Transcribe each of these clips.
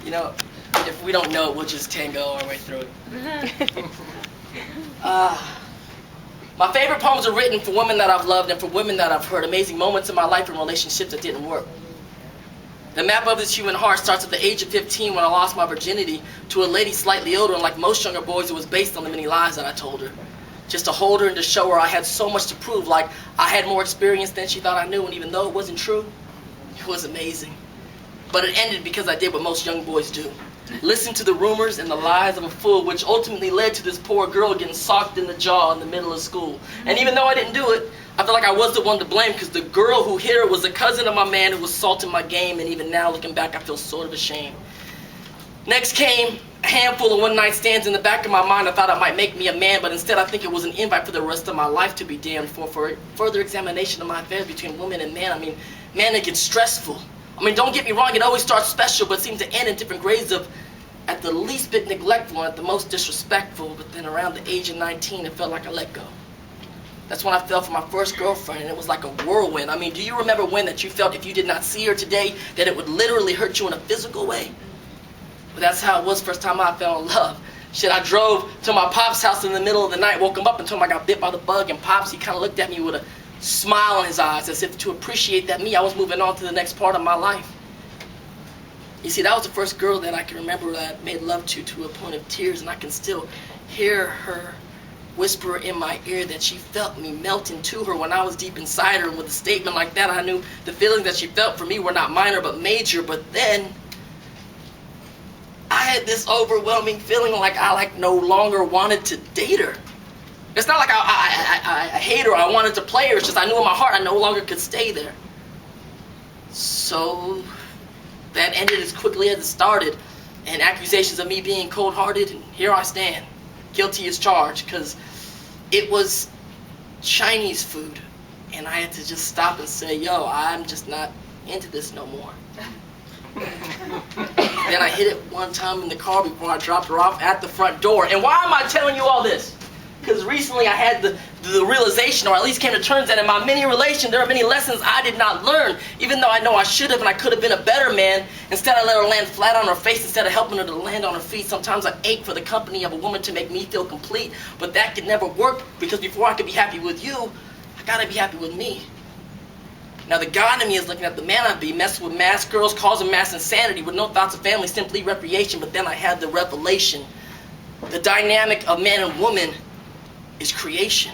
You know, if we don't know it, we'll just tango our way through it. My favorite poems are written for women that I've loved and for women that I've heard. Amazing moments in my life and relationships that didn't work. The map of this human heart starts at the age of 15 when I lost my virginity to a lady slightly older, and like most younger boys, it was based on the many lies that I told her. Just to hold her and to show her I had so much to prove, like I had more experience than she thought I knew, and even though it wasn't true, it was amazing. But it ended because I did what most young boys do. Listen to the rumors and the lies of a fool, which ultimately led to this poor girl getting socked in the jaw in the middle of school. And even though I didn't do it, I feel like I was the one to blame, because the girl who hit her was a cousin of my man who was salting my game, and even now, looking back, I feel sort of ashamed. Next came a handful of one-night stands. In the back of my mind, I thought it might make me a man, but instead I think it was an invite for the rest of my life to be damned for further examination of my affairs between woman and man. I mean, man, it gets stressful. I mean, don't get me wrong, it always starts special, but seems to end in different grades of, at the least bit neglectful and at the most disrespectful. But then around the age of 19, it felt like I let go. That's when I fell for my first girlfriend, and it was like a whirlwind. I mean, do you remember when that you felt if you did not see her today, that it would literally hurt you in a physical way? But that's how it was first time I fell in love. Shit, I drove to my pop's house in the middle of the night, woke him up and told him I got bit by the bug, and Pops, he kind of looked at me with a smile in his eyes, as if to appreciate that I was moving on to the next part of my life. You see, that was the first girl that I can remember that I made love to a point of tears, and I can still hear her whisper in my ear that she felt me melt into her when I was deep inside her. And with a statement like that, I knew the feelings that she felt for me were not minor but major. But then I had this overwhelming feeling like I no longer wanted to date her. It's not like I hate her or I wanted to play her. It's just I knew in my heart I no longer could stay there. So that ended as quickly as it started, and accusations of me being cold-hearted, and here I stand, guilty as charged, because it was Chinese food, and I had to just stop and say, yo, I'm just not into this no more. Then I hit it one time in the car before I dropped her off at the front door. And why am I telling you all this? Because recently I had the realization, or at least came to terms, that in my many relations, there are many lessons I did not learn, even though I know I should have and I could have been a better man. Instead, I let her land flat on her face instead of helping her to land on her feet. Sometimes I ache for the company of a woman to make me feel complete, but that could never work, because before I could be happy with you, I gotta be happy with me. Now the God in me is looking at the man I be, messing with mass girls, causing mass insanity with no thoughts of family, simply recreation. But then I had the revelation. The dynamic of man and woman is creation.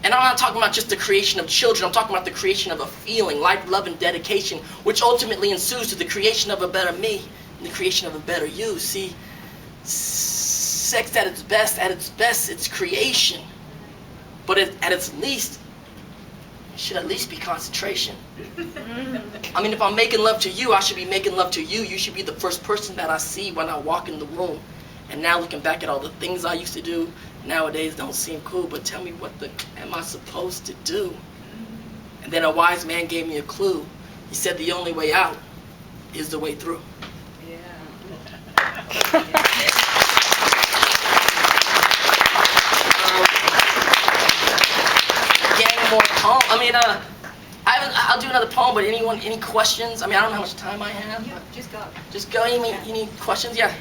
And I'm not talking about just the creation of children. I'm talking about the creation of a feeling, life, love, and dedication, which ultimately ensues to the creation of a better me and the creation of a better you. See, sex at its best, it's creation. But at its least, it should at least be concentration. I mean, if I'm making love to you, I should be making love to you. You should be the first person that I see when I walk in the room. And now looking back at all the things I used to do, nowadays don't seem cool, but tell me, what the am I supposed to do? And then a wise man gave me a clue. He said the only way out is the way through. Yeah. Getting more poem. I mean, I'll do another poem, but any questions? I mean, I don't know how much time I have. Yeah, just go. Just go. Any questions? Yeah.